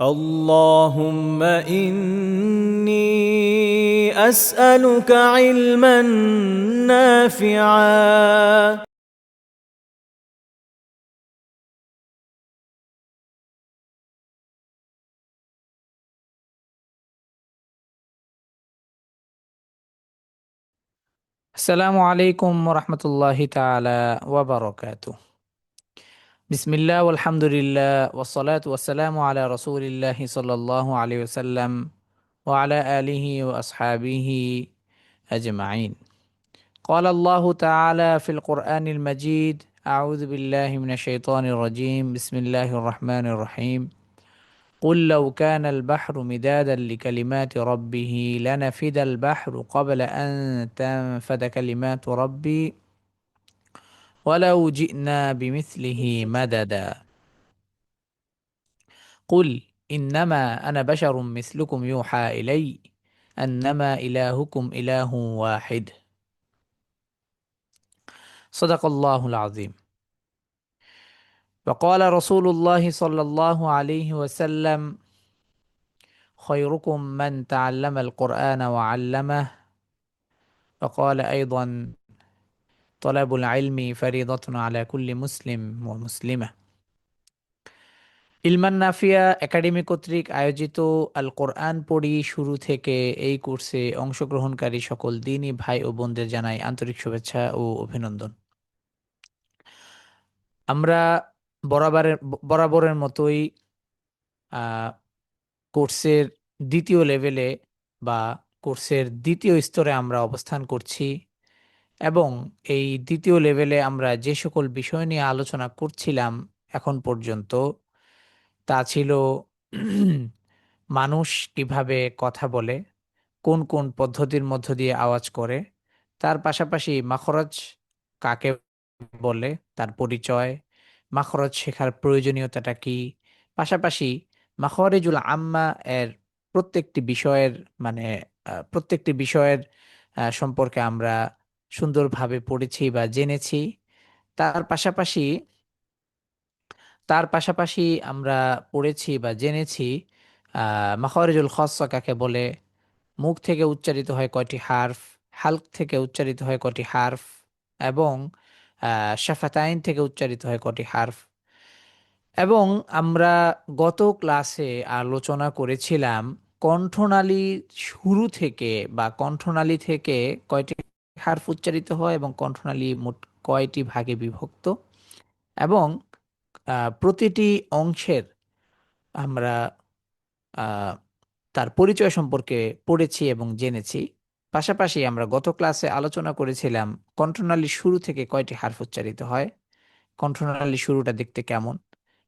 اللهم إني أسألك علما نافعا. আসসালামু আলাইকুম রহমতুল্লাহি তাআলা ওয়া বারাকাতুহু। বিসমিল্লাহ আলহামদুলিল্লাহ ওয়াসসালাতু ওয়াসসালামু আলা রাসূলিল্লাহি সাল্লাল্লাহু আলাইহি ওয়াসাল্লাম ওয়া আলা আলিহি ওয়া আসহাবিহি আজমাইন। قال الله تعالى في القرآن المجيد: أعوذ بالله من الشيطان الرجيم، بسم الله الرحمن الرحيم. قل لو كان البحر مدادا لكلمات ربه لنفد البحر قبل أن تنفد كلمات ربي ولو جئنا بمثله مددا. قل إنما أنا بشر مثلكم يوحى إلي أنما إلهكم إله واحد. صدق الله العظيم. وقال رسول الله صلى الله عليه وسلم: خيركم من تعلم القرآن وعلمه. وقال أيضا: طلب العلم فريضة على كل مسلم ومسلمة. ইলমান নাফিয়া একাডেমি কর্তৃক আয়োজিত আল কোরআন পড়ি শুরু থেকে এই কোর্সে অংশগ্রহণকারী সকল দিনী ভাই ও বোনদের জানাই আন্তরিক শুভেচ্ছা ও অভিনন্দন। আমরা বরাবরের মতোই আহ, কোর্সের দ্বিতীয় লেভেলে বা কোর্সের দ্বিতীয় স্তরে আমরা অবস্থান করছি এবং এই দ্বিতীয় লেভেলে আমরা যে সকল বিষয় নিয়ে আলোচনা করছিলাম এখন পর্যন্ত তা ছিল মানুষ কিভাবে কথা বলে, কোন কোন পদ্ধতির মধ্য দিয়ে আওয়াজ করে, তার পাশাপাশি মাখরাজ কাকে বলে, তার পরিচয়, মাখরাজ শেখার প্রয়োজনীয়তাটা কি, পাশাপাশি মাখরিজুল আম্মা এর প্রত্যেকটি বিষয়ের মানে প্রত্যেকটি বিষয়ের সম্পর্কে আমরা সুন্দরভাবে পড়েছি বা জেনেছি। তার পাশাপাশি তার পাশাপাশি আমরা পড়েছি বা জেনেছি মাখরিজুল খাসসা কাকে বলে, মুখ থেকে উচ্চারিত হয় কয়টি হারফ, হালক থেকে উচ্চারিত হয় কয়টি হারফ, এবং শাফাতাইন থেকে উচ্চারিত হয় কয়টি হারফ। এবং আমরা গত ক্লাসে আলোচনা করেছিলাম কণ্ঠনালী শুরু থেকে বা কণ্ঠনালী থেকে কয়টি হারফ উচ্চারিত হয় এবং কণ্ঠনালী মোট কয়টি ভাগে বিভক্ত, এবং প্রতিটি অংশের আমরা আহ, তার পরিচয় সম্পর্কে পড়েছি এবং জেনেছি। পাশাপাশি আমরা গত ক্লাসে আলোচনা করেছিলাম কণ্ঠনালীর শুরু থেকে কয়টি হারফ উচ্চারিত হয়, কণ্ঠনালীর শুরুটা দেখতে কেমন,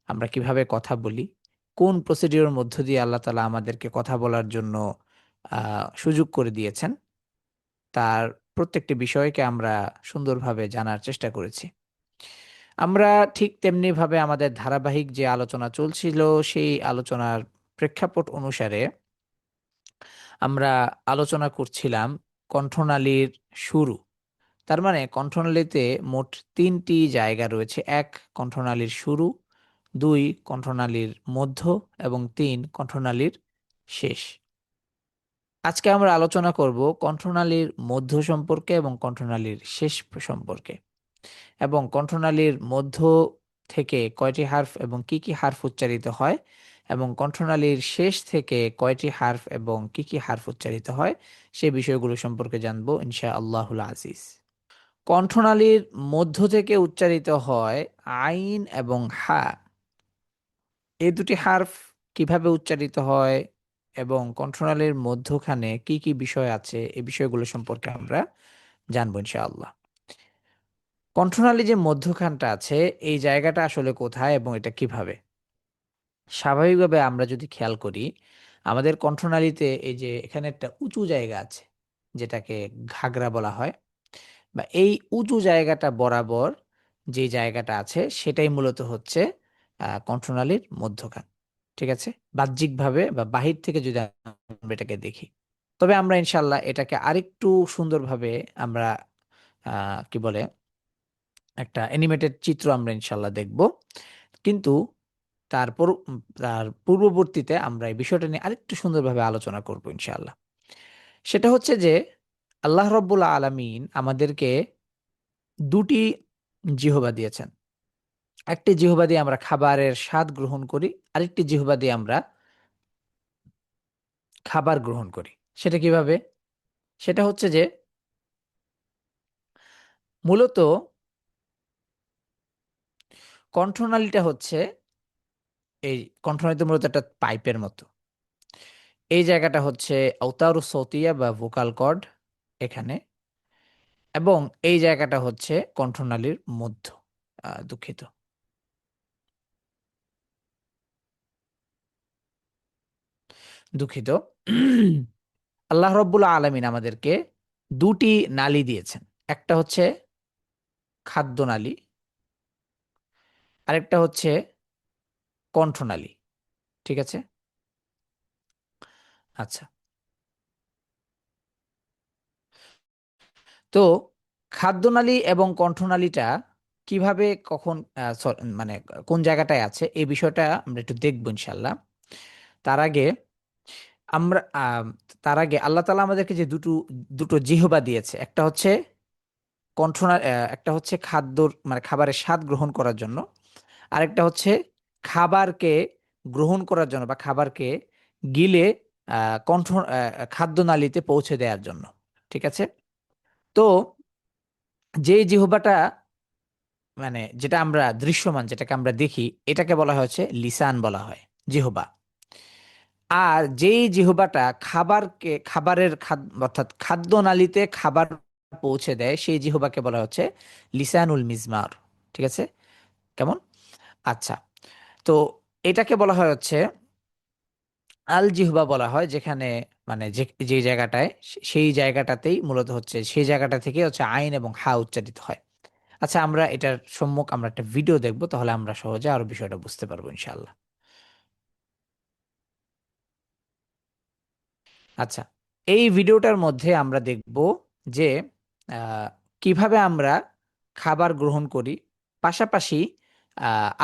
আমরা কিভাবে কথা বলি, কোন প্রসিডিওর মধ্য দিয়ে আল্লাহ তাআলা আমাদেরকে কথা বলার জন্য সুযোগ করে দিয়েছেন, তার প্রত্যেকটি বিষয়কে আমরা সুন্দরভাবে জানার চেষ্টা করেছি। আমরা ঠিক তেমনি ভাবে আমাদের ধারাবাহিক যে আলোচনা চলছিল সেই আলোচনার প্রেক্ষাপট অনুসারে আমরা আলোচনা করছিলাম কণ্ঠনালীর শুরু। তার মানে কণ্ঠনালীতে মোট তিনটি জায়গা রয়েছে: এক, কণ্ঠনালীর শুরু; দুই, কণ্ঠনালীর মধ্য; এবং তিন, কণ্ঠনালীর শেষ। আজকে আমরা আলোচনা করব কণ্ঠনালীর মধ্য সম্পর্কে এবং কণ্ঠনালীর শেষ সম্পর্কে, এবং কণ্ঠনালীর মধ্য থেকে কয়টি হার্ফ এবং কি কি হার্ফ উচ্চারিত হয়, এবং কণ্ঠনালীর শেষ থেকে কয়টি হার্ফ এবং কি কি হার্ফ উচ্চারিত হয়, সেই বিষয়গুলো সম্পর্কে জানবো ইনশা আল্লাহুল আজিজ। কণ্ঠনালীর মধ্য থেকে উচ্চারিত হয় আইন এবং হা। এই দুটি হার্ফ কিভাবে উচ্চারিত হয় এবং কণ্ঠনালীর মধ্যখানে কি কি বিষয় আছে, এই বিষয়গুলো সম্পর্কে আমরা জানবো ইনশাআল্লাহ। কণ্ঠনালী যে মধ্যখানটা আছে, এই জায়গাটা আসলে কোথায় এবং এটা কিভাবে? স্বাভাবিকভাবে আমরা যদি খেয়াল করি, আমাদের কণ্ঠনালীতে এই যে এখানে একটা উঁচু জায়গা আছে, যেটাকে ঘাগরা বলা হয়, বা এই উঁচু জায়গাটা বরাবর যে জায়গাটা আছে সেটাই মূলত হচ্ছে কণ্ঠনালীর মধ্যখান। ঠিক আছে? বাহ্যিকভাবে বা বাহির থেকে যদি আমরা এটাকে দেখি, তবে আমরা ইনশাল্লাহ এটাকে আরেকটু সুন্দরভাবে আমরা কি বলে একটা অ্যানিমেটেড চিত্র আমরা ইনশাল্লাহ দেখব। কিন্তু তার পূর্ববর্তীতে আমরা এই বিষয়টা নিয়ে আরেকটু সুন্দরভাবে আলোচনা করব ইনশাআল্লাহ। সেটা হচ্ছে যে আল্লাহ রব্বুল আলামিন আমাদেরকে দুটি জিহ্বা দিয়েছেন। একটি জিহ্বা দিয়ে আমরা খাবারের স্বাদ গ্রহণ করি, আরেকটি জিহ্বা দিয়ে আমরা খাবার গ্রহণ করি। সেটা কিভাবে? সেটা হচ্ছে যে মূলত কণ্ঠনালীটা হচ্ছে, এই কণ্ঠনালী তো মূলত একটা পাইপের মতো। এই জায়গাটা হচ্ছে আওতারু সৌতিয়া বা ভোকাল কর্ড এখানে, এবং এই জায়গাটা হচ্ছে কণ্ঠনালীর মধ্য। দুঃখিত। দুঃখিত। আল্লাহ রব্বুল আলামিন আমাদেরকে দুটি নালী দিয়েছেন। একটা হচ্ছে খাদ্যনালী, আরেকটা হচ্ছে কণ্ঠনালী। ঠিক আছে? আচ্ছা। তো খাদ্যনালী এবং কণ্ঠনালীটা কিভাবে কখন মানে কোন জায়গাটায় আছে এই বিষয়টা আমরা একটু দেখবো ইনশাল্লাহ। তার আগে আমরা তার আগে আল্লাহ তাআলা আমাদেরকে যে দুটো দুটো জিহ্বা দিয়েছে, একটা হচ্ছে একটা হচ্ছে খাদ্যর মানে খাবারের স্বাদ গ্রহণ করার জন্য, আরেকটা হচ্ছে খাবারকে গ্রহণ করার জন্য বা খাবারকে গিলে খাদ্যনালীতে পৌঁছে দেওয়ার জন্য। ঠিক আছে? তো যে জিহ্বাটা মানে যেটা আমরা দৃশ্যমান, যেটাকে আমরা দেখি, এটাকে বলা হচ্ছে লিসান বলা হয়, জিহ্বা। আর যেই জিহ্বাটা খাবারের অর্থাৎ খাদ্যনালীতে খাবার পৌঁছে দেয়, সেই জিহ্বাকে বলা হচ্ছে লিসানুল মিজমার। ঠিক আছে? কেমন? আচ্ছা। তো এটাকে বলা হয় হচ্ছে আল জিহ্বা বলা হয়, যেখানে মানে যে জায়গাটায় সেই জায়গাটাতেই মূলত হচ্ছে, সেই জায়গাটা থেকে হচ্ছে আইন এবং হা উচ্চারিত হয়। আচ্ছা, আমরা এটার সম্মুখ আমরা একটা ভিডিও দেখবো, তাহলে আমরা সহজে আরো বিষয়টা বুঝতে পারবো ইনশাআল্লাহ। আচ্ছা, এই ভিডিওটার মধ্যে আমরা দেখব যে কিভাবে আমরা খাবার গ্রহণ করি, পাশাপাশি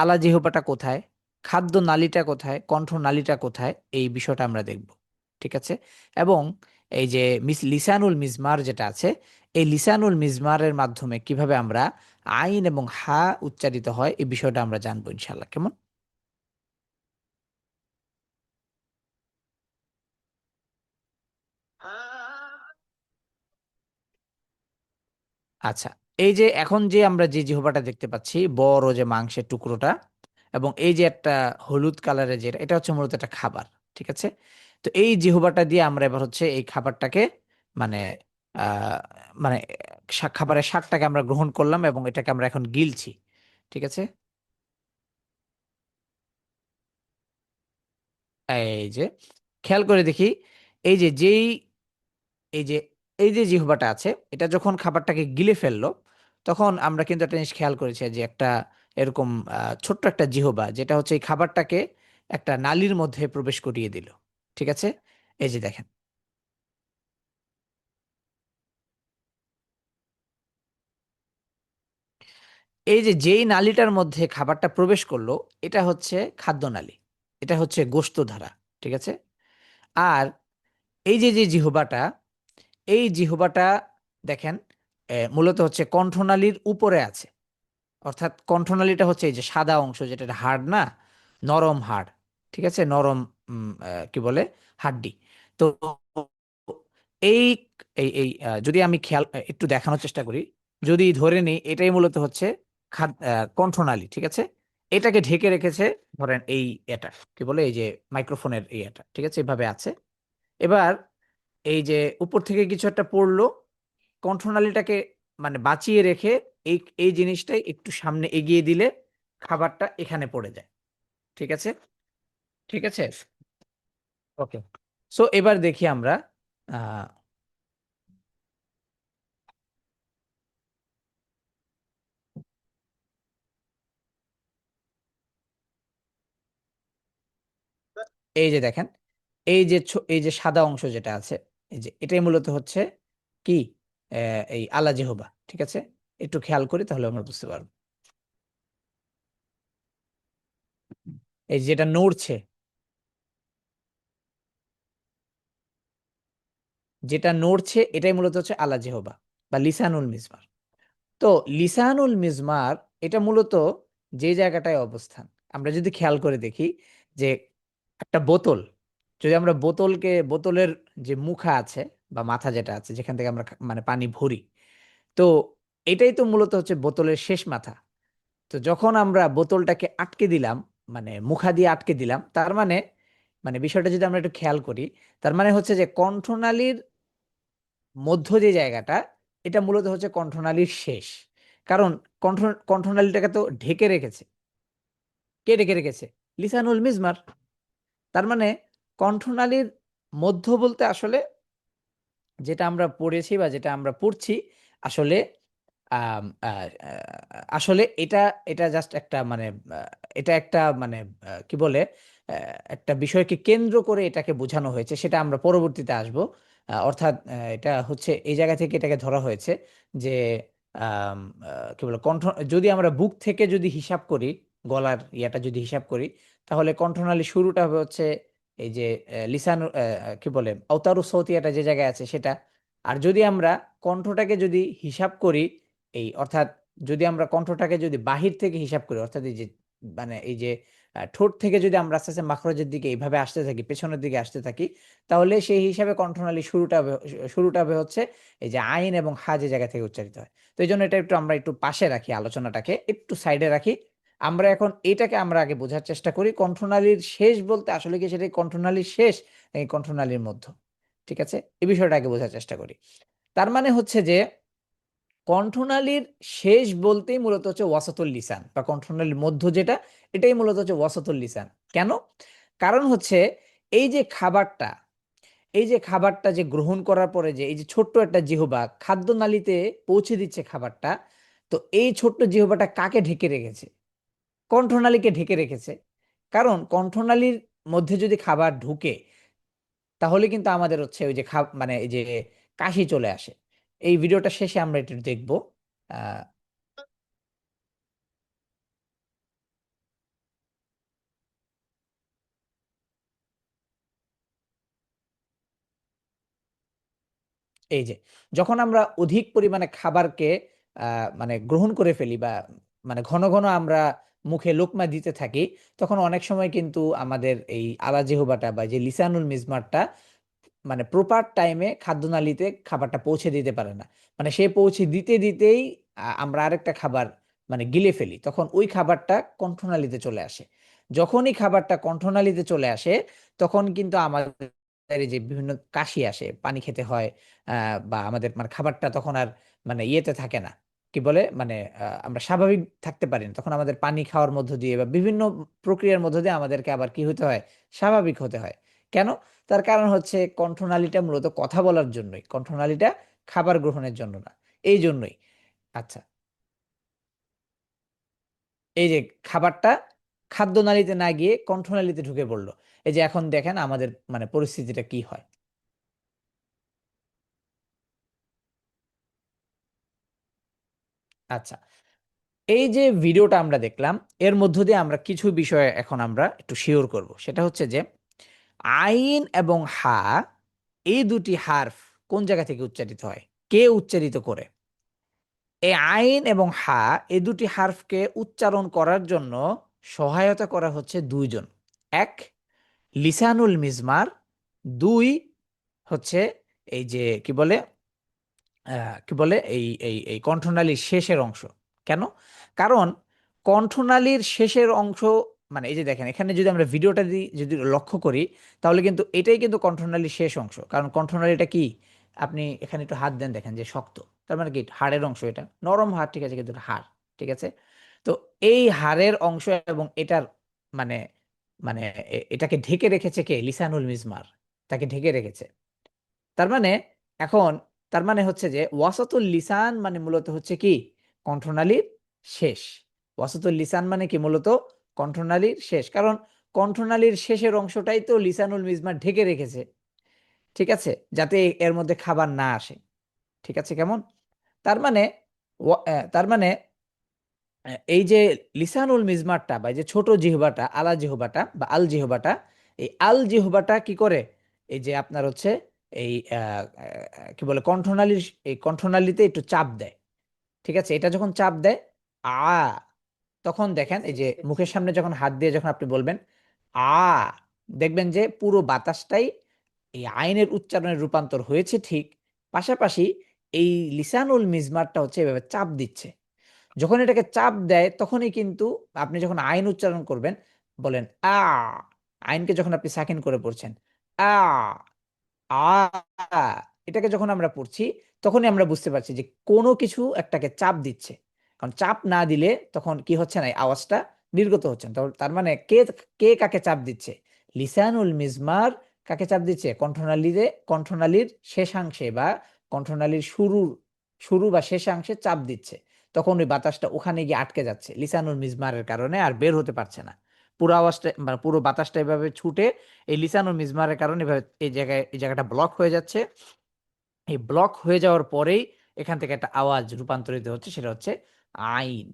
আলা জিহ্বাটা কোথায়, খাদ্য নালীটা কোথায়, কণ্ঠ নালীটা কোথায়, এই বিষয়টা আমরা দেখব। ঠিক আছে? এবং এই যে লিসানুল মিজমার যেটা আছে, এই লিসানুল মিজমারের মাধ্যমে কিভাবে আমরা আইন এবং হা উচ্চারিত হয় এই বিষয়টা আমরা জানবো ইনশাল্লাহ। কেমন? আচ্ছা, এই যে এখন যে আমরা যে জিহ্বাটা দেখতে পাচ্ছি, বড় যে মাংসের টুকরোটা, এবং এই যে একটা হলুদ কালারের যেটা, এটা হচ্ছে মূলত একটা খাবার। ঠিক আছে? তো এই জিহ্বাটা দিয়ে আমরা এবার হচ্ছে এই খাবারটাকে মানে আহ মানে খাবারের স্বাদটাকে আমরা গ্রহণ করলাম এবং এটাকে আমরা এখন গিলছি। ঠিক আছে? এই যে খেয়াল করে দেখি, এই যে যেই এই যে এই যে জিহ্বাটা আছে, এটা যখন খাবারটাকে গিলে ফেললো, তখন আমরা কিন্তু একটা জিনিস খেয়াল করেছি যে একটা এরকম ছোট্ট একটা জিহ্বা, যেটা হচ্ছে এই খাবারটাকে একটা নালীর মধ্যে প্রবেশ করিয়ে দিল। ঠিক আছে? এই যে দেখেন, এই যে যেই নালীটার মধ্যে খাবারটা প্রবেশ করলো, এটা হচ্ছে খাদ্যনালী, এটা হচ্ছে গোশতধারা। ঠিক আছে? আর এই যে যে জিহ্বাটা, এই জিহ্বাটা দেখেন মূলত হচ্ছে কণ্ঠনালীর উপরে আছে। অর্থাৎ কণ্ঠনালীটা হচ্ছে এই যে সাদা অংশ, যেটা হাড় না, নরম হাড়। ঠিক আছে? নরম কি বলে, হাড্ডি। তো এই যদি আমি খেয়াল একটু দেখানোর চেষ্টা করি, যদি ধরে নিই এটাই মূলত হচ্ছে কণ্ঠনালী। ঠিক আছে? এটাকে ঢেকে রেখেছে, ধরেন এই এটা কি বলে, এই যে মাইক্রোফোনের এই এটা। ঠিক আছে? এভাবে আছে। এবার এই যে উপর থেকে কিছু একটা পড়লো, কণ্ঠনালীটাকে মানে বাঁচিয়ে রেখে এই এই জিনিসটাই একটু সামনে এগিয়ে দিলে খাবারটা এখানে পড়ে যায়। ঠিক আছে? ঠিক আছে? ওকে। সো এবার দেখি আমরা আহ, এই যে দেখেন, এই যে সাদা অংশ যেটা আছে, এই যে এটাই মূলত হচ্ছে কি, এই আলা জিহ্বা। ঠিক আছে? একটু খেয়াল করি তাহলে আমরা বুঝতে পারবো। এই যেটা নড়ছে, যেটা নড়ছে এটাই মূলত হচ্ছে আলা জেহবা বা লিসানুল মিজমার। তো লিসানুল মিজমার এটা মূলত যে জায়গাটায় অবস্থান, আমরা যদি খেয়াল করে দেখি যে একটা বোতল, যদি আমরা বোতলের যে মুখা আছে বা মাথা যেটা আছে যেখান থেকে আমরা মানে পানি ভরি, তো এটাই তো মূলত হচ্ছে বোতলের শেষ মাথা। তো যখন আমরা বোতলটাকে আটকে দিলাম, মানে মুখা দিয়ে আটকে দিলাম, তার মানে মানে বিষয়টা যদি আমরা একটু খেয়াল করি, তার মানে হচ্ছে যে কণ্ঠনালীর মধ্য যে জায়গাটা, এটা মূলত হচ্ছে কণ্ঠনালীর শেষ। কারণ কণ্ঠ কণ্ঠনালীটাকে তো ঢেকে রেখেছে, কে ঢেকে রেখেছে? লিসানুল মিজমার। তার মানে কণ্ঠনালীর মধ্য বলতে আসলে যেটা আমরা পড়েছি বা যেটা আমরা পড়ছি, আসলে আসলে এটা এটা জাস্ট একটা মানে এটা একটা মানে কি বলে, একটা বিষয়কে কেন্দ্র করে এটাকে বোঝানো হয়েছে, সেটা আমরা পরবর্তীতে আসব। অর্থাৎ এটা হচ্ছে এই জায়গা থেকে এটাকে ধরা হয়েছে যে আম, কি বলে কণ্ঠ, যদি আমরা বুক থেকে যদি হিসাব করি, গলার ইয়াটা যদি হিসাব করি, তাহলে কণ্ঠনালী শুরুটা হবে হচ্ছে এই যে লিসানু কি বলে আওতারু সৌতিয়াটা যে জায়গায় আছে সেটা। আর যদি আমরা কণ্ঠটাকে যদি হিসাব করি, এই অর্থাৎ যদি আমরা কণ্ঠটাকে যদি বাহির থেকে হিসাব করি, অর্থাৎ এই যে মানে এই যে ঠোঁট থেকে যদি আমরা আস্তে আস্তে মাখরাজের দিকে এইভাবে আসতে থাকি, পেছনের দিকে আসতে থাকি, তাহলে সেই হিসাবে কণ্ঠনালী শুরুটা হবে হচ্ছে এই যে আইন এবং হা যে জায়গা থেকে উচ্চারিত হয়। তো এই জন্য এটা একটু আমরা একটু পাশে রাখি, আলোচনাটাকে একটু সাইডে রাখি। আমরা এখন এটাকে আমরা আগে বোঝার চেষ্টা করি, কণ্ঠনালীর শেষ বলতে আসলে কি সেটা কণ্ঠনালীর শেষ এই কণ্ঠনালীর মধ্য। ঠিক আছে, এই বিষয়টা আগে বোঝার চেষ্টা করি। তার মানে হচ্ছে যে কণ্ঠনালীর শেষ বলতেই মূলত হচ্ছে ওয়াসাতুল লিসান বা কণ্ঠনালীর মধ্য যেটা, এটাই মূলত হচ্ছে ওয়াসাতুল লিসান। কেন? কারণ হচ্ছে এই যে খাবারটা, এই যে খাবারটা যে গ্রহণ করার পরে যে এই যে ছোট্ট একটা জিহ্বা খাদ্যনালীতে পৌঁছে দিচ্ছে খাবারটা, তো এই ছোট্ট জিহ্বাটা কাকে ঢেকে রেখেছে? কণ্ঠনালীকে ঢেকে রেখেছে। কারণ কণ্ঠনালীর মধ্যে যদি খাবার ঢুকে, তাহলে কিন্তু আমাদের হচ্ছে ওই যে মানে এই যে কাশি চলে আসে। এই ভিডিওটা শেষে আমরা একটু দেখবো। আহ এই যে যখন আমরা অধিক পরিমাণে খাবারকে মানে গ্রহণ করে ফেলি বা মানে ঘন ঘন আমরা মুখে লোকমা দিতে থাকি, তখন অনেক সময় কিন্তু আমাদের এই আলা জিহ্বাটা বা যে লিসানুল মিজমারটা মানে প্রপার টাইমে খাদ্যনালীতে খাবারটা পৌঁছে দিতে পারে না। মানে সে পৌঁছে দিতে দিতেই আমরা আরেকটা খাবার মানে গিলে ফেলি, তখন ওই খাবারটা কণ্ঠনালীতে চলে আসে। যখনই খাবারটা কণ্ঠনালীতে চলে আসে, তখন কিন্তু আমাদের এই যে বিভিন্ন কাশি আসে, পানি খেতে হয়, বা আমাদের মানে খাবারটা তখন আর মানে ইয়েতে থাকে না, কি বলে মানে আমরা স্বাভাবিক থাকতে পারি না, তখন আমাদের পানি খাওয়ার মধ্য দিয়ে বা বিভিন্ন প্রক্রিয়ার মধ্য দিয়ে আমাদেরকে আবার কি হতে হয়, স্বাভাবিক হতে হয়। কেন? তার কারণ হচ্ছে কণ্ঠনালীটা মূলত কথা বলার জন্যই, কণ্ঠনালীটা খাবার গ্রহণের জন্য না। এই জন্যই। আচ্ছা, এই যে খাবারটা খাদ্যনালীতে না গিয়ে কণ্ঠনালীতে ঢুকে পড়লো, এই যে এখন দেখেন আমাদের মানে পরিস্থিতিটা কি হয়। আচ্ছা, এই যে ভিডিওটা আমরা দেখলাম, এর মধ্য দিয়ে আমরা কিছু বিষয় এখন আমরা একটু শিওর করব। সেটা হচ্ছে যে আইন এবং হা এই দুটি হার্ফ কোন জায়গা থেকে উচ্চারিত হয়, কে উচ্চারিত করে? এই আইন এবং হা এই দুটি হার্ফকে উচ্চারণ করার জন্য সহায়তা করা হচ্ছে দুইজন। এক, লিসানুল মিজমার। দুই হচ্ছে এই যে কি বলে কি বলে এই এই এই কণ্ঠনালীর শেষের অংশ। কেন? কারণ কণ্ঠনালীর শেষের অংশ, মানে এই যে দেখেন এখানে যদি আমরা ভিডিওটা যদি লক্ষ্য করি, তাহলে কিন্তু এটাই কিন্তু কণ্ঠনালীর শেষ অংশ। কারণ কণ্ঠনালীটা কি, আপনি এখানে একটু হাত দেন, দেখেন যে শক্ত, তার মানে কি হাড়ের অংশ, এটা নরম হাড়, ঠিক আছে, কিন্তু এটা হাড়। ঠিক আছে, তো এই হাড়ের অংশ এবং এটার মানে মানে এটাকে ঢেকে রেখেছে কে? লিসানুল মিজমার, তাকে ঢেকে রেখেছে। তার মানে এখন তার মানে হচ্ছে যে ওয়াসাতুল লিসান মানে মূলত হচ্ছে কি, কণ্ঠনালীর শেষ। ওয়াসাতুল লিসান মানে কি, মূলত কণ্ঠনালীর শেষ। কারণ কণ্ঠনালীর শেষের অংশটাই তো লিসানুল মিজমার ঢেকে রেখেছে। ঠিক আছে, যাতে এর মধ্যে খাবার না আসে। ঠিক আছে, কেমন? তার মানে তার মানে এই যে লিসানুল মিজমারটা বা এই যে ছোট জিহ্বাটা, আলা জিহ্বাটা বা আল জিহ্বাটা, এই আল জিহ্বাটা কি করে, এই যে আপনার হচ্ছে এই কি বলে কণ্ঠনালীর, এই কণ্ঠনালীতে একটু চাপ দেয়। ঠিক আছে, এটা যখন চাপ দেয় আ, তখন দেখেন এই যে মুখের সামনে যখন হাত দিয়ে যখন আপনি বলবেন আ, দেখবেন যে পুরো বাতাসটাই এই আইনের উচ্চারণের রূপান্তর হয়েছে ঠিক, পাশাপাশি এই লিসানুল মিজমারটা হচ্ছে এভাবে চাপ দিচ্ছে। যখন এটাকে চাপ দেয় তখনই কিন্তু আপনি যখন আইন উচ্চারণ করবেন, বলেন আ, আইনকে যখন আপনি সাকিন করে পড়ছেন আ, আ, এটাকে যখন আমরা পড়ছি তখনই আমরা বুঝতে পারছি যে কোনো কিছু একটাকে চাপ দিচ্ছে। কারণ চাপ না দিলে তখন কি হচ্ছে না, এই আওয়াজটা নির্গত হচ্ছে না। তার মানে কে, কে কাকে চাপ দিচ্ছে? লিসানুল মিজমার কাকে চাপ দিচ্ছে? কণ্ঠনালীতে, কণ্ঠনালীর শেষাংশে বা কণ্ঠনালীর শুরুর, শুরু বা শেষাংশে চাপ দিচ্ছে। তখন ওই বাতাসটা ওখানে গিয়ে আটকে যাচ্ছে লিসানুল মিজমারের কারণে, আর বের হতে পারছে না। পুরো আওয়াজটা মানে পুরো বাতাসটা এভাবে ছুটে এই লিসানুল মিজমারের কারণে এভাবে এই জায়গায়, এই জায়গাটা ব্লক হয়ে যাচ্ছে। এই ব্লক হয়ে যাওয়ার পরেই এখান থেকে একটা আওয়াজ রূপান্তরিত হচ্ছে, সেটা হচ্ছে আইন।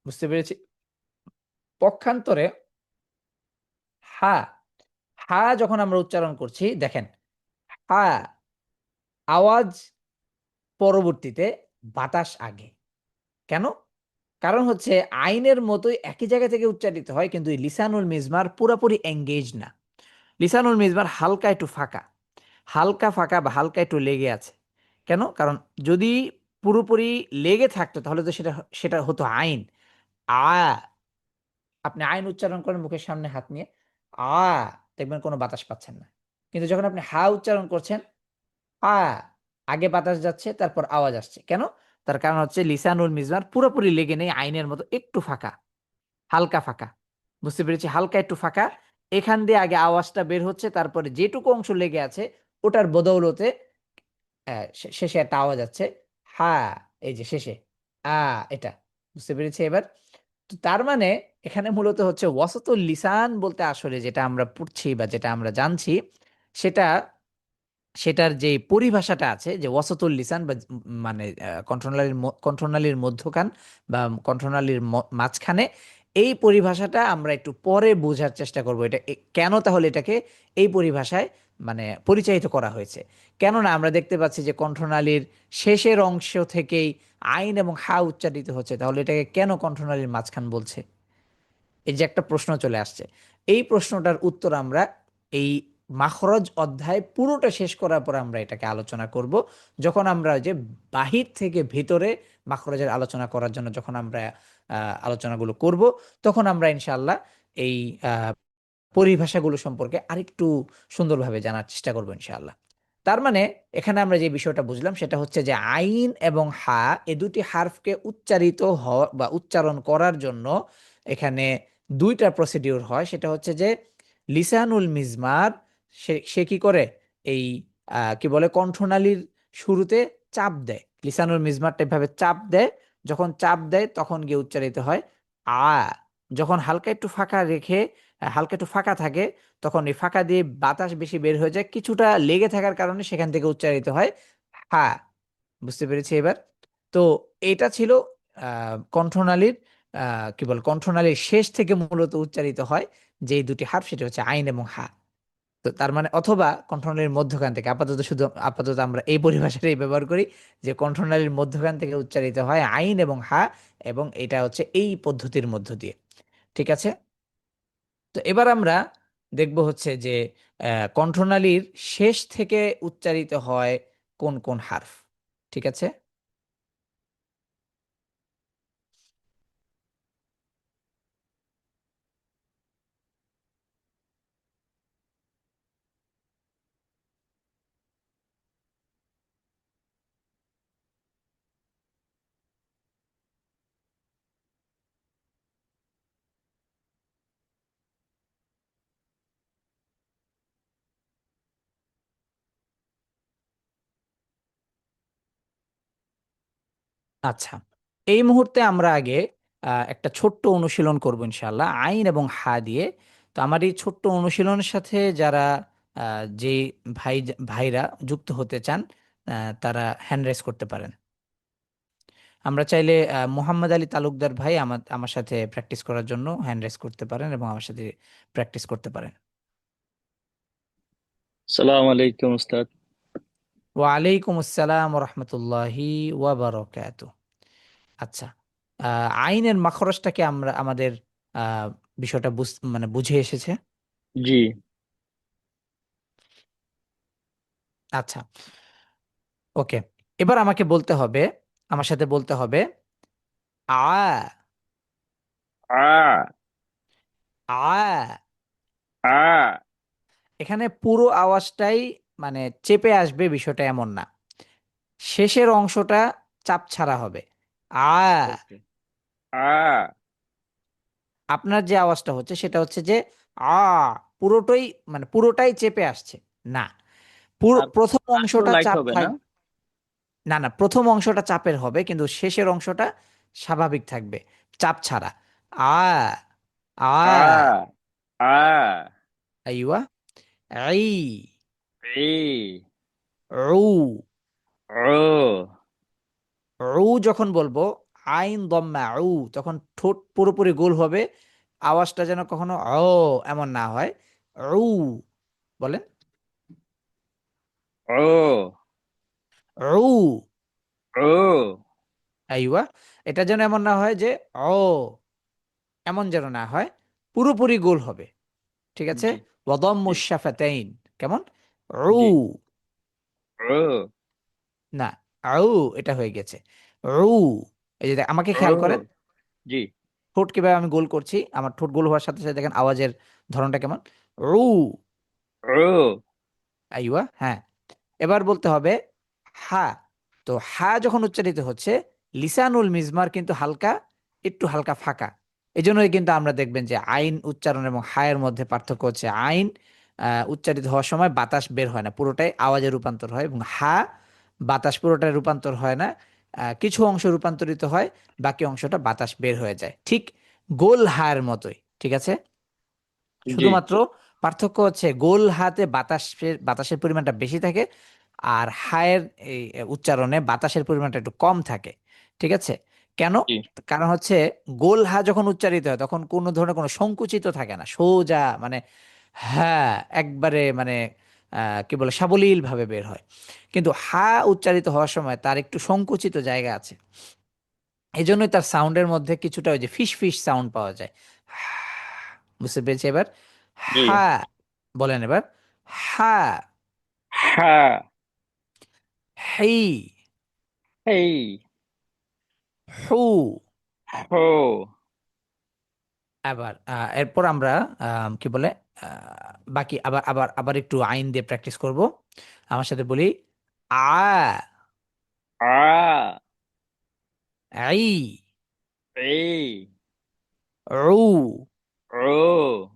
বুঝতে পেরেছি? পক্ষান্তরে হা, হা যখন আমরা উচ্চারণ করছি দেখেন, হা আওয়াজ পরবর্তীতে, বাতাস আগে। কেন? কারণ হচ্ছে আইনের মতোই একই জায়গা থেকে উচ্চারিত হয়, কিন্তু এই লিসানুল মিজমার পুরোপুরি এঙ্গেজ না। লিসানুল মিজমার হালকা একটু ফাঁকা, হালকা ফাঁকা বা হালকা একটু লেগে আছে। কেন? কারণ যদি পুরোপুরি লেগে থাকতো তাহলে তো সেটা, সেটা হতো আইন। আ, আপনি আইন উচ্চারণ করেন মুখের সামনে হাত নিয়ে আ, দেখবেন কোনো বাতাস পাচ্ছেন না। কিন্তু যখন আপনি হা উচ্চারণ করছেন আ, আগে বাতাস যাচ্ছে তারপর আওয়াজ আসছে। কেন? তার কারণ হচ্ছে লিসানুল মিজমার পুরোপুরি লেগে নেই, আইনের মতো একটু ফাঁকা, হালকা ফাঁকা। বুঝতে পেরেছি? হালকা একটু ফাঁকা, এখান দিয়ে আগে আওয়াজটা বের হচ্ছে, তারপরে যেটুকু অংশ লেগে আছে ওটার বদৌলতে শেষে একটা আওয়াজ আছে হা, এই যে শেষে আ, এটা। বুঝতে পেরেছি এবার? তো তার মানে এখানে মূলত হচ্ছে ওয়াসাতুল লিসান বলতে আসলে যেটা আমরা পড়ছি বা যেটা আমরা জানছি, সেটা, সেটার যে পরিভাষাটা আছে যে ওয়াসাতুল লিসান বা মানে কণ্ঠনালীর কণ্ঠনালীর মধ্যখান বা কণ্ঠনালীর মাঝখানে, এই পরিভাষাটা আমরা একটু পরে বোঝার চেষ্টা করব। এটা কেন তাহলে এটাকে এই পরিভাষায় মানে পরিচালিত করা হয়েছে। কেননা আমরা দেখতে পাচ্ছি যে কণ্ঠনালীর শেষের অংশ থেকেই আইন এবং হা উচ্চারিত হচ্ছে, তাহলে এটাকে কেন কণ্ঠনালীর মাঝখান বলছে? এই যে একটা প্রশ্ন চলে আসছে, এই প্রশ্নটার উত্তর আমরা এই মাখরজ অধ্যায় পুরোটা শেষ করার পর আমরা এটাকে আলোচনা করব। যখন আমরা ওই যে বাহির থেকে ভেতরে মাখরজের আলোচনা করার জন্য যখন আমরা আলোচনাগুলো করব, তখন আমরা ইনশাআল্লাহ এই পরিভাষাগুলো সম্পর্কে আরেকটু সুন্দরভাবে জানার চেষ্টা করবো ইনশাআল্লাহ। তার মানে এখানে আমরা যে বিষয়টা বুঝলাম সেটা হচ্ছে যে আইন এবং হা, এ দুটি হারফকে উচ্চারিত হওয়া বা উচ্চারণ করার জন্য এখানে দুইটা প্রসিডিউর হয়। সেটা হচ্ছে যে লিসানুল মিজমার, সে কি করে, এই কি বলে কণ্ঠনালীর শুরুতে চাপ দেয়। লিসানুল মিজমারটা এভাবে চাপ দেয়, যখন চাপ দেয় তখন গিয়ে উচ্চারিত হয় আ। যখন হালকা একটু ফাঁকা রেখে, হালকা একটু ফাঁকা থাকে, তখন এই ফাঁকা দিয়ে বাতাস বেশি বের হয়ে যায়, কিছুটা লেগে থাকার কারণে সেখান থেকে উচ্চারিত হয় হা। বুঝতে পেরেছি এবার? তো এটা ছিল কণ্ঠনালীর কি বল কণ্ঠনালীর শেষ থেকে মূলত উচ্চারিত হয় যে এই দুটি হার্ফ, সেটা হচ্ছে আইন এবং হা। তো তার মানে অথবা কণ্ঠনালীর মধ্যখান থেকে, আপাতত শুধু আপাতত আমরা এই পরিভাষাটাই ব্যবহার করি যে কণ্ঠনালীর মধ্যখান থেকে উচ্চারিত হয় আইন এবং হা, এবং এটা হচ্ছে এই পদ্ধতির মধ্য দিয়ে। ঠিক আছে? তো এবার আমরা দেখব হচ্ছে যে কণ্ঠনালীর শেষ থেকে উচ্চারিত হয় কোন কোন হার্ফ। ঠিক আছে? আচ্ছা, এই মুহূর্তে আমরা আগে একটা ছোট্ট অনুশীলন করব ইনশাআল্লাহ আইন এবং হা দিয়ে। তো আমার এই ছোট্ট অনুশীলনের সাথে যারা যে ভাইরা যুক্ত হতে চান তারা হ্যান্ড রেজ করতে পারেন। আমরা চাইলে মোহাম্মদ আলী তালুকদার ভাই আমার আমার সাথে প্র্যাকটিস করার জন্য হ্যান্ড রেজ করতে পারেন এবং আমার সাথে প্র্যাকটিস করতে পারেন। সালাম আলাইকুম উস্তাদ। ওয়ালাইকুম আসসালাম রহমতুল্লাহি ওয়াবারাকাতু। আচ্ছা, আইনের মাখরজটাকে আমরা আমাদের আহ, বিষয়টা মানে বুঝে এসেছে। জি। আচ্ছা, ওকে। এবার আমাকে বলতে হবে, আমার সাথে বলতে হবে আ আ আ। আ এখানে পুরো আওয়াজটাই মানে চেপে আসবে বিষয়টা এমন না, শেষের অংশটা চাপ ছাড়া হবে। আ। ওকে। আ আপনার যে আওয়াজটা হচ্ছে সেটা হচ্ছে যে আ, পুরোটাই মানে পুরোটাই চেপে আসছে না। পুরো আর প্রথম আরেকটু অংশটা লাইট চাপ হবে না? থাকবে। না না, প্রথম অংশটা চাপের হবে কিন্তু শেষের অংশটা স্বাভাবিক থাকবে, চাপ ছাড়া। আ আ। আ আ আইওয়া। আই। ই উ। ও উ যখন বলবো আইন দম্মা উ, তখন ঠোঁট পুরোপুরি গোল হবে, আওয়াজটা যেন কখনো ও এমন না হয়। উ বলেন। ও উ। ও আইওয়া। এটা যেন এমন না হয় যে ও, এমন যেন না হয়, পুরোপুরি গোল হবে। ঠিক আছে। জি জি ওয়াদাম্মুশ শাফাতাইন কেমন? উ। জি। ও না, আউ এটা হয়ে গেছে। উ। এই যে আমাকে খেয়াল করেন, ও জি ঠোঁট কিভাবে আমি গোল করছি, আমার ঠোঁট গোল হওয়ার সাথে সাথে দেখেন আওয়াজের ধরনটা কেমন। উ। ও আইওয়া, হ্যাঁ। এবার বলতে হবে হা। তো হা যখন উচ্চারিত হচ্ছে, লিসানুল মিজমার কিন্তু হালকা, একটু হালকা ফাঁকা। এই জন্যই কিন্তু আমরা দেখবেন যে আইন উচ্চারণ এবং হায়ের মধ্যে পার্থক্য হচ্ছে আইন উচ্চারিত হওয়ার সময় বাতাস বের হয় না, পুরোটাই আওয়াজে রূপান্তর হয়, এবং হা বাতাস পুরোটাই রূপান্তর হয় না, কিছু অংশ রূপান্তরিত হয়, বাকি অংশটা বাতাস বের হয়ে যায়, ঠিক গোল হার মতোই। ঠিক আছে। জি শুধুমাত্র পার্থক্য হচ্ছে গোল হাতে বাতাসের বাতাসের পরিমাণটা বেশি থাকে, আর হায়ের এই উচ্চারণে বাতাসের পরিমাণটা একটু কম থাকে। ঠিক আছে। কেন? জি কারণ হচ্ছে গোল হা যখন উচ্চারিত হয় তখন কোনো ধরনের কোনো সংকুচিত থাকে না, সোজা মানে হ্যাঁ একবারে মানে কি বলে সাবলীল ভাবে বের হয়। কিন্তু হা উচ্চারিত হওয়ার সময় তার একটু সংকুচিত জায়গা আছে, এই জন্যই তার সাউন্ডের মধ্যে কিছুটা ওই যে ফিস ফিস সাউন্ড পাওয়া যায়। বুঝতে পেরেছি এবার? জি। হা বলেন এবার। হা। হ্যাঁ। হেই। হেই। হু। হো। আবার এরপর আমরা কি বলে বাকি আবার আবার আবার একটু আইন দিয়ে প্র্যাকটিস করব। আমার সাথে বলি আ। আ আই। এই উ। ও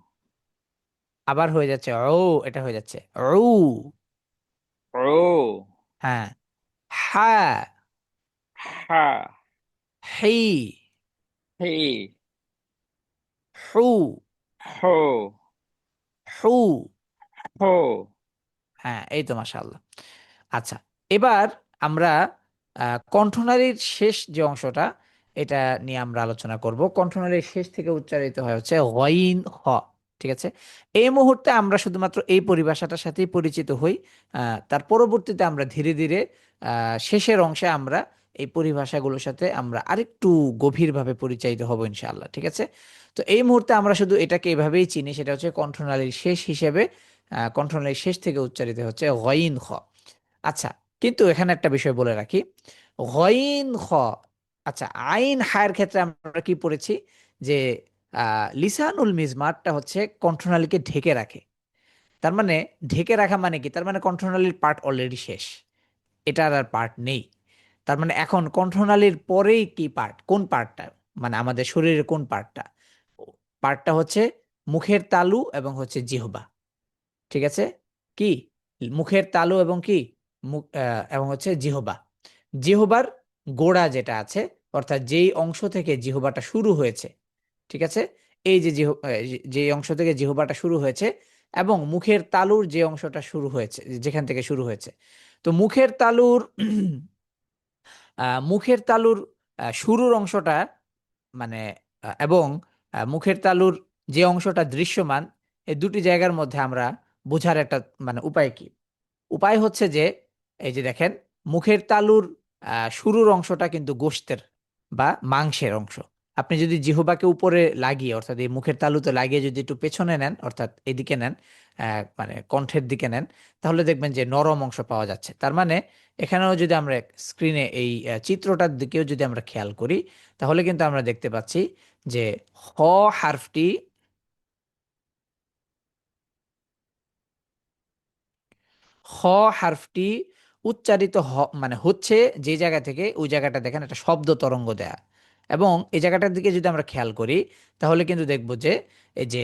আবার হয়ে যাচ্ছে ও, এটা হয়ে যাচ্ছে উ। ও হ্যাঁ। হা। হ্যাঁ। হেই। হেই। হু। হো। হু। হো। হ্যাঁ, এই তো মাশাআল্লাহ। আচ্ছা, এবার আমরা কণ্ঠনালীর শেষ যে অংশটা, এটা নিয়ে আমরা আলোচনা করব। কণ্ঠনালীর শেষ থেকে উচ্চারিত হয় হচ্ছে গইন হ। ঠিক আছে। এই মুহূর্তে আমরা শুধুমাত্র এই পরিভাষাটার সাথেই পরিচিত হই, তার পরবর্তীতে আমরা ধীরে ধীরে শেষের অংশে আমরা এই পরিভাষাগুলোর সাথে আমরা আরেকটু গভীরভাবে পরিচিত হব ইনশাআল্লাহ। ঠিক আছে। তো এই মুহূর্তে আমরা শুধু এটাকে এভাবেই চিনি, সেটা হচ্ছে কণ্ঠনালীর শেষ হিসেবে, কণ্ঠনালীর শেষ থেকে উচ্চারিত হচ্ছে গইন খ। আচ্ছা, কিন্তু এখানে একটা বিষয় বলে রাখি, গইন খ। আচ্ছা, আইন হায়ের ক্ষেত্রে আমরা কি পড়েছি যে লিসানুল মিজমারটা হচ্ছে কণ্ঠনালীকে ঢেকে রাখে। তার মানে ঢেকে রাখা মানে কি? তার মানে কণ্ঠনালীর পার্ট অলরেডি শেষ, এটার আর পার্ট নেই। তার মানে এখন কণ্ঠনালীর পরেই কি পার্ট, কোন পার্টটা, মানে আমাদের শরীরের কোন পার্টটা? পার্টটা হচ্ছে মুখের তালু এবং হচ্ছে জিহ্বা। ঠিক আছে। কি? মুখের তালু এবং কি মুখ এবং হচ্ছে জিহ্বা। জিহ্বার গোড়া যেটা আছে, অর্থাৎ যেই অংশ থেকে জিহ্বাটা শুরু হয়েছে। ঠিক আছে। এই যে যে অংশ থেকে জিহ্বাটা শুরু হয়েছে এবং মুখের তালুর যে অংশটা শুরু হয়েছে, যেখান থেকে শুরু হয়েছে। তো মুখের তালুর মুখের তালুর শুরুর অংশটা মানে এবং মুখের তালুর যে অংশটা দৃশ্যমান, এই দুটি জায়গার মধ্যে আমরা বোঝার একটা মানে উপায় কি? উপায় হচ্ছে যে এই যে দেখেন, মুখের তালুর শুরুর অংশটা কিন্তু গোশতের বা মাংসের অংশ। আপনি যদি জিহ্বাকে উপরে লাগিয়ে, অর্থাৎ এই মুখের তালুতে লাগিয়ে যদি একটু পেছনে নেন, অর্থাৎ এদিকে নেন, মানে কণ্ঠের দিকে নেন, তাহলে দেখবেন যে নরম অংশ পাওয়া যাচ্ছে। তার মানে এখানেও যদি আমরা স্ক্রিনে এই চিত্রটার দিকেও যদি আমরা খেয়াল করি, তাহলে কিন্তু আমরা দেখতে পাচ্ছি যে হ হারফটি হ হারফটি উচ্চারিত মানে হচ্ছে যে জায়গা থেকে, ওই জায়গাটা দেখেন একটা শব্দ তরঙ্গ দেয়া। এবং এই জায়গাটার দিকে যদি আমরা খেয়াল করি, তাহলে কিন্তু দেখব যে এই যে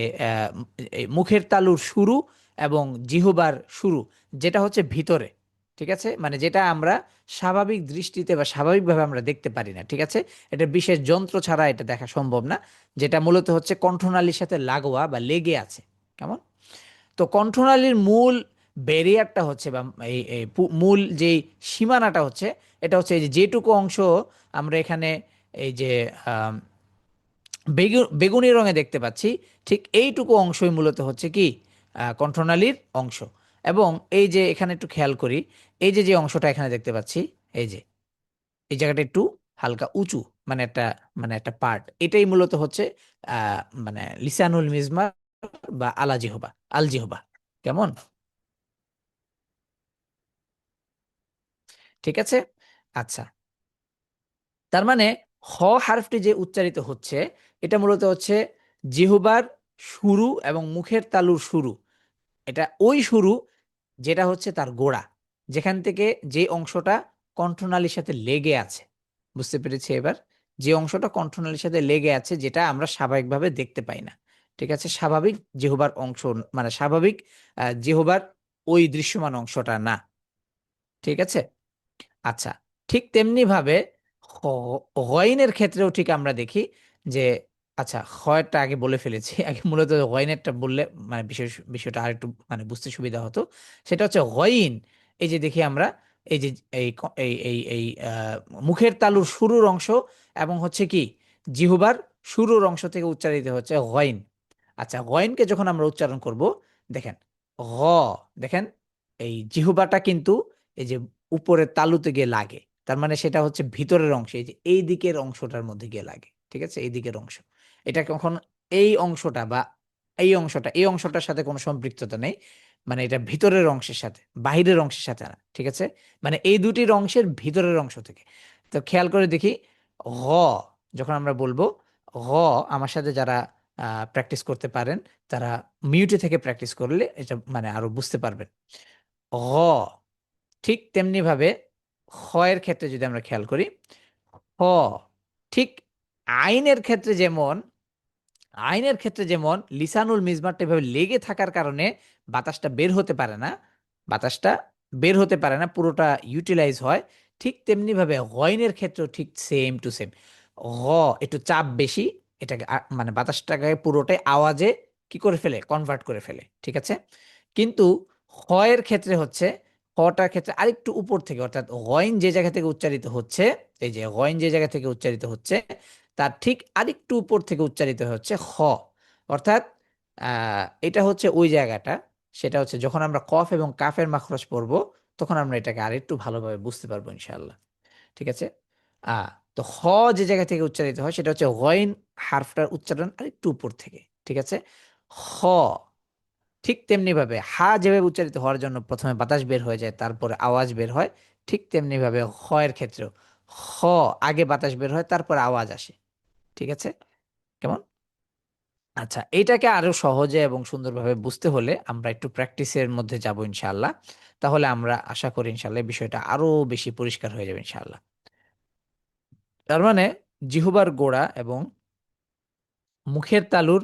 এই মুখের তালুর শুরু এবং জিহ্বার শুরু, যেটা হচ্ছে ভিতরে, ঠিক আছে, মানে যেটা আমরা স্বাভাবিক দৃষ্টিতে বা স্বাভাবিকভাবে আমরা দেখতে পারি না, ঠিক আছে। এটা বিশেষ যন্ত্র ছাড়া এটা দেখা সম্ভব না, যেটা মূলত হচ্ছে কণ্ঠনালীর সাথে লাগোয়া বা লেগে আছে। কেমন? তো কণ্ঠনালীর মূল ব্যারিয়ারটা হচ্ছে বা মূল যেই সীমানাটা হচ্ছে, এটা হচ্ছে এই যে যেটুকু অংশ আমরা এখানে এই যে আম, বেগুনি রঙে দেখতে পাচ্ছি, ঠিক এইটুকু অংশই মূলত হচ্ছে কি কণ্ঠনালীর অংশ। এবং এই যে এখানে একটু খেয়াল করি, এই যে যে অংশটা এখানে দেখতে পাচ্ছি, এই যে এই জায়গাটা একটু হালকা উঁচু, মানে একটা পার্ট, এটাই মূলত হচ্ছে মানে লিসানুল মিজমার বা আল জিহবা। কেমন? ঠিক আছে। আচ্ছা, তার মানে হ হারফটি যে উচ্চারিত হচ্ছে, এটা মূলত হচ্ছে জিহ্বার শুরু এবং মুখের তালুর শুরু। এটা ওই শুরু যেটা হচ্ছে তার গোড়া, যেখান থেকে যে অংশটা কণ্ঠনালীর সাথে লেগে আছে। বুঝতে পেরেছি এবার? যে অংশটা কণ্ঠনালীর সাথে লেগে আছে, যেটা আমরা স্বাভাবিকভাবে দেখতে পাই না, ঠিক আছে, স্বাভাবিক জিহ্বার অংশ, মানে স্বাভাবিক জিহ্বার ওই দৃশ্যমান অংশটা না, ঠিক আছে। আচ্ছা, ঠিক তেমনি ভাবে গয়নের ক্ষেত্রেও ঠিক আমরা দেখি যে, আচ্ছা হয়টা আগে বলে ফেলেছি আগে, মূলত গয়নেরটা বললে মানে বিষয়টা আর একটু মানে বুঝতে সুবিধা হতো। সেটা হচ্ছে গয়ন। এই যে দেখি আমরা এই যে এই মুখের তালুর শুরুর অংশ এবং হচ্ছে কি জিহ্বার শুরুর অংশ থেকে উচ্চারিত হচ্ছে গয়ন। আচ্ছা, গয়নকে যখন আমরা উচ্চারণ করব, দেখেন গ, দেখেন এই জিহ্বাটা কিন্তু এই যে উপরের তালুতে গিয়ে লাগে, তার মানে সেটা হচ্ছে ভিতরের অংশ, এই যে এই দিকের অংশটার মধ্যে গিয়ে লাগে, ঠিক আছে, এই দিকের অংশ। এটা কখন এই অংশটা বা এই অংশটার সাথে কোনো সম্পৃক্ততা নেই, মানে এটা ভিতরের অংশের সাথে, বাহিরের অংশের সাথে না, ঠিক আছে, মানে এই দুটির অংশের ভিতরের অংশ থেকে। তো খেয়াল করে দেখি, হ যখন আমরা বলবো, হ আমার সাথে যারা প্র্যাকটিস করতে পারেন, তারা মিউটে থেকে প্র্যাকটিস করলে এটা মানে আরো বুঝতে পারবেন। হ, ঠিক তেমনি ভাবে এর ক্ষেত্রে যদি আমরা খেয়াল করি, হ, ঠিক আইনের ক্ষেত্রে যেমন লিসানুল মিজমারটা এভাবে লেগে থাকার কারণে বাতাসটা বের হতে পারে না, বাতাসটা বের হতে পারে না, পুরোটা ইউটিলাইজ হয়। ঠিক তেমনি ভাবে গয়নের ক্ষেত্রেও ঠিক সেম টু সেম, গ একটু চাপ বেশি, এটাকে মানে বাতাসটাকে পুরোটাই আওয়াজে কি করে ফেলে, কনভার্ট করে ফেলে, ঠিক আছে। কিন্তু এর ক্ষেত্রে হচ্ছে, হটার ক্ষেত্রে আরেকটু উপর থেকে, অর্থাৎ গয়ন যে জায়গা থেকে উচ্চারিত হচ্ছে, এই যে গয়ন যে জায়গা থেকে উচ্চারিত হচ্ছে, তার ঠিক আরেকটু উপর থেকে উচ্চারিত হচ্ছে খ। অর্থাৎ এটা হচ্ছে ওই জায়গাটা, সেটা হচ্ছে যখন আমরা কফ এবং কাফের মাখরজ পড়ব, তখন আমরা এটাকে আরেকটু ভালোভাবে বুঝতে পারবো ইনশাআল্লাহ, ঠিক আছে। আ তো হ যে জায়গা থেকে উচ্চারিত হয়, সেটা হচ্ছে গয়ন হারফটার উচ্চারণ আরেকটু উপর থেকে, ঠিক আছে। হ, ঠিক তেমনি ভাবে হা যেভাবে উচ্চারিত হওয়ার জন্য প্রথমে বাতাস বের হয়ে যায়, তারপরে আওয়াজ বের হয়, ঠিক তেমনি ভাবে হ এর ক্ষেত্রেও হ আগে বাতাস বের হয়, তারপরে আওয়াজ আসে, ঠিক আছে। কেমন? আচ্ছা, এটাকে আরো সহজে এবং সুন্দরভাবে বুঝতে হলে আমরা একটু প্র্যাকটিসের মধ্যে যাব ইনশাআল্লাহ। তাহলে আমরা আশা করি ইনশাআল্লাহ এই বিষয়টা আরো বেশি পরিষ্কার হয়ে যাবে ইনশাআল্লাহ। তার মানে জিহ্বার গোড়া এবং মুখের তালুর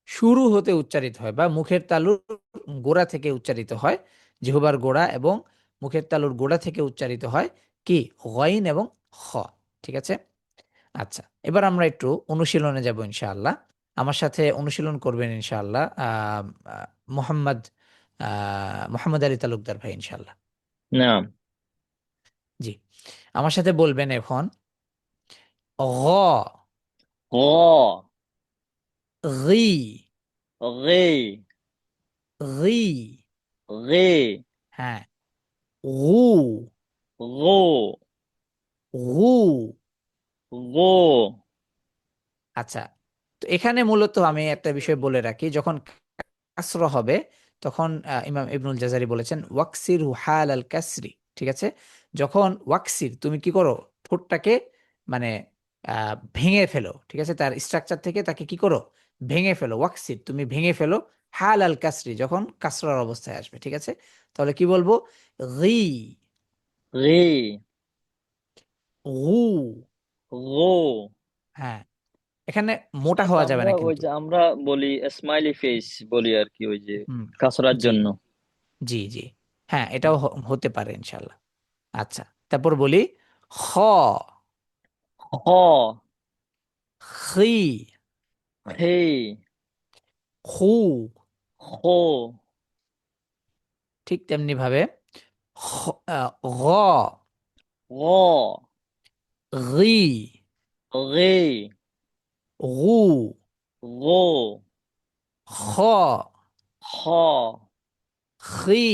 শুরু হতে উচ্চারিত হয়, বা মুখের তালুর গোড়া থেকে উচ্চারিত হয়, জিহ্বার গোড়া এবং মুখের তালুর গোড়া থেকে উচ্চারিত হয় কি গয়ন এবং খ, ঠিক আছে। আচ্ছা, এবার আমরা একটু অনুশীলনে যাব ইনশাআল্লাহ। আমার সাথে অনুশীলন করবেন ইনশাআল্লাহ আহ, মোহাম্মদ মোহাম্মদ আলী তালুকদার ভাই ইনশাআল্লাহ। নাম। জি, আমার সাথে বলবেন এখন غ غ غي غي غي غي হ্যাঁ غو غو غু غো আচ্ছা, তো এখানে মূলত আমি একটা বিষয় বলে রাখি, যখন কাসর হবে তখন ইমাম ইবনুল জাজারি বলেছেন ওয়াকসির হাল আল কাসরি, ঠিক আছে? যখন ওয়াকসির তুমি কি করো, ঠোঁটটাকে মানে ভেঙে ফেলো, ঠিক আছে, তার স্ট্রাকচার থেকে তাকে কি করো, ভেঙে ফেলো, ওয়াকসির তুমি ভেঙে ফেলো, হাল আল কাসরি যখন কাসরার অবস্থায় আসবে, ঠিক আছে? তাহলে কি বলবো, গি রি গু, গো। হ্যাঁ এখানে মোটা উস্তাদ, হওয়া যাবে আমরা না ওই কিন্তু। যে আমরা বলি স্মাইলি ফেস বলি আর কি, ওই যে হুম, কাসরার জি জন্য। জি জি, হ্যাঁ এটাও হতে পারে ইনশাল্লাহ। আচ্ছা, তারপর বলি খ, হ খি, হে খু, হো ঠিক তেমনি ভাবে গ, গ রি, রে গু, গো খ, খ খি,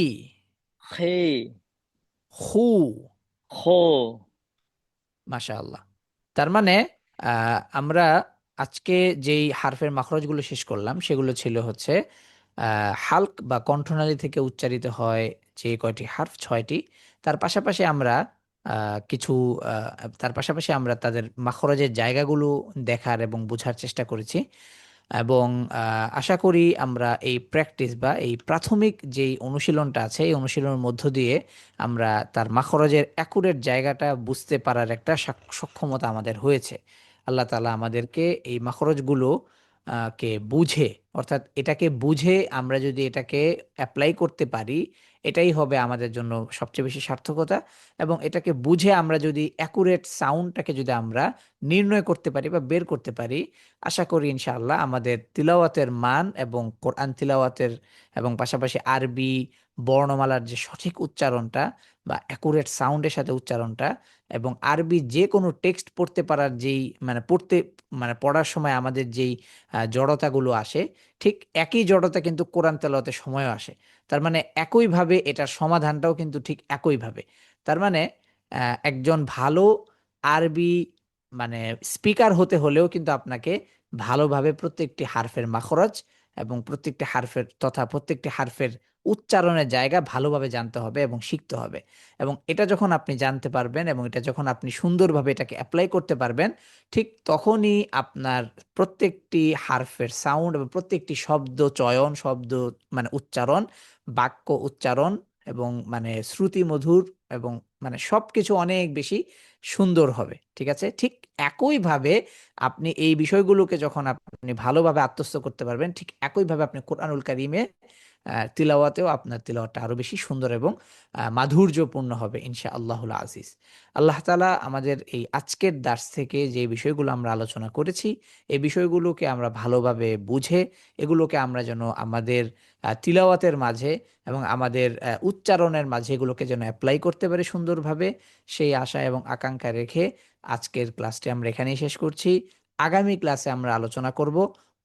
খে খু। খো। মাশাআল্লাহ। তার মানে আমরা আজকে যেই হারফের মাখরজগুলো শেষ করলাম সেগুলো ছিল হচ্ছে হালক বা কণ্ঠনালী থেকে উচ্চারিত হয় যে কয়টি হারফ, ছয়টি। তার পাশাপাশি আমরা কিছু তার পাশাপাশি আমরা তাদের মাখরজের জায়গাগুলো দেখার এবং বোঝার চেষ্টা করেছি। এবং আশা করি আমরা এই প্র্যাকটিস বা এই প্রাথমিক যেই অনুশীলনটা আছে এই অনুশীলনের মধ্য দিয়ে আমরা তার মাখরজের অ্যাকুরেট জায়গাটা বুঝতে পারার একটা সক্ষমতা আমাদের হয়েছে। আল্লাহ তাআলা আমাদেরকে এই মাখরজগুলো কে বুঝে, অর্থাৎ এটাকে বুঝে আমরা যদি এটাকে অ্যাপ্লাই করতে পারি, এটাই হবে আমাদের জন্য সবচেয়ে বেশি সার্থকতা। এবং এটাকে বুঝে আমরা যদি অ্যাকুরেট সাউন্ডটাকে যদি আমরা নির্ণয় করতে পারি বা বের করতে পারি, আশা করি ইনশাআল্লাহ আমাদের তিলাওয়াতের মান এবং কোরআন তিলাওয়াতের এবং পাশাপাশি আরবি বর্ণমালার যে সঠিক উচ্চারণটা বা অ্যাকুরেট সাউন্ডের সাথে উচ্চারণটা, এবং আরবি যে কোনো টেক্সট পড়তে পারার যেই পড়ার সময় আমাদের যেই জড়তাগুলো আসে, ঠিক একই জড়তা কিন্তু কোরআন তেলাওয়াতের সময়ও আসে। তার মানে একইভাবে এটার সমাধানটাও কিন্তু ঠিক একইভাবে। তার মানে একজন ভালো আরবি স্পিকার হতে হলেও কিন্তু আপনাকে ভালোভাবে প্রত্যেকটি হারফের মাখরজ এবং প্রত্যেকটি হারফের তথা প্রত্যেকটি হারফের উচ্চারণের জায়গা ভালোভাবে জানতে হবে এবং শিখতে হবে। এবং এটা যখন আপনি জানতে পারবেন এবং এটা যখন আপনি সুন্দরভাবে এটাকে অ্যাপ্লাই করতে পারবেন, ঠিক তখনই আপনার প্রত্যেকটি হারফের সাউন্ড এবং প্রত্যেকটি শব্দ চয়ন, শব্দ উচ্চারণ, বাক্য উচ্চারণ এবং শ্রুতি মধুর এবং সবকিছু অনেক বেশি সুন্দর হবে, ঠিক আছে? ঠিক একইভাবে আপনি এই বিষয়গুলোকে যখন আপনি ভালোভাবে আত্মস্থ করতে পারবেন, ঠিক একইভাবে আপনি কোরআনুল কারীমে তিলাওয়াতেও আপনার তিলাওয়াতটা আরো বেশি সুন্দর এবং মাধুর্যপূর্ণ হবে ইনশাআল্লাহুল আজিজ। আল্লাহ তাআলা আমাদের এই আজকের দার্স থেকে যে বিষয়গুলো আমরা আলোচনা করেছি, এই বিষয়গুলোকে আমরা ভালোভাবে বুঝে এগুলোকে আমরা যেন আমাদের তিলাওয়াতের মাঝে এবং আমাদের উচ্চারণের মাঝে এগুলোকে যেন অ্যাপ্লাই করতে পারি সুন্দরভাবে, সেই আশা এবং আকাঙ্ক্ষা রেখে আজকের ক্লাসটি আমরা এখানেই শেষ করছি। আগামী ক্লাসে আমরা আলোচনা করব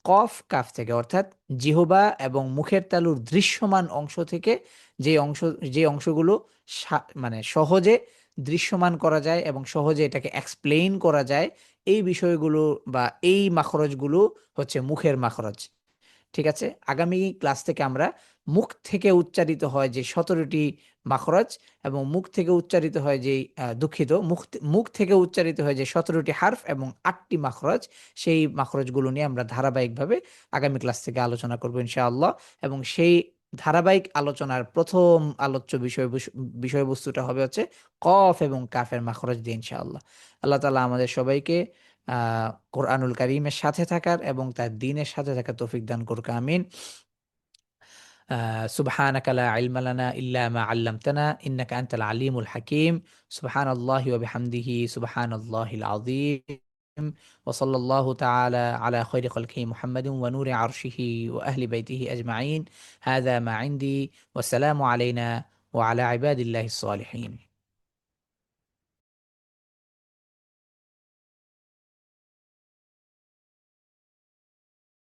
কফ কাফ থেকে, অর্থাৎ জিহবা এবং মুখের তালুর দৃশ্যমান অংশ থেকে, যে অংশ যে অংশগুলো সহজে দৃশ্যমান করা যায় এবং সহজে এটাকে এক্সপ্লেইন করা যায়, এই বিষয়গুলো বা এই মাখরজগুলো হচ্ছে মুখের মাখরজ। ঠিক আছে, আগামী ক্লাস থেকে আমরা মুখ থেকে উচ্চারিত হয় যে 17টি মাখরজ এবং মুখ থেকে উচ্চারিত হয় যে দুঃখিত, মুখ থেকে উচ্চারিত হয় যে 17টি হারফ এবং 8টি মাখরজ, সেই মাখরজগুলো নিয়ে আমরা ধারাবাহিকভাবে আগামী ক্লাস থেকে আলোচনা করব ইনশাআল্লাহ। এবং সেই ধারাবাহিক আলোচনার প্রথম আলোচ্য বিষয়বস্তুটা হবে হচ্ছে কফ এবং কাফের মাখরজ দিয়ে ইনশাআল্লাহ। আল্লাহ তাআলা আমাদের সবাইকে কোরআনুল কারীমের সাথে থাকার এবং তার দ্বীনের সাথে থাকার তৌফিক দান করুক, আমিন। সুবহানাকা লা ইলমা লানা ইল্লা মা আল্লামতানা ইন্নাকা আনতাল আলিমুল হাকীম। সুবহানাল্লাহি ওয়া বিহামদিহি সুবহানাল্লাহিল আযীম। ওয়া সাল্লাল্লাহু তাআলা আলা খায়রি খালকিহি মুহাম্মাদিন ওয়া নূরি আরশিহি ওয়া আহলি বাইতিহি আজমাইন। হাযা মা ইনদি। ওয়াসসালামু আলাইনা ওয়া আলা ইবাদিল্লাহিস সালিহিন।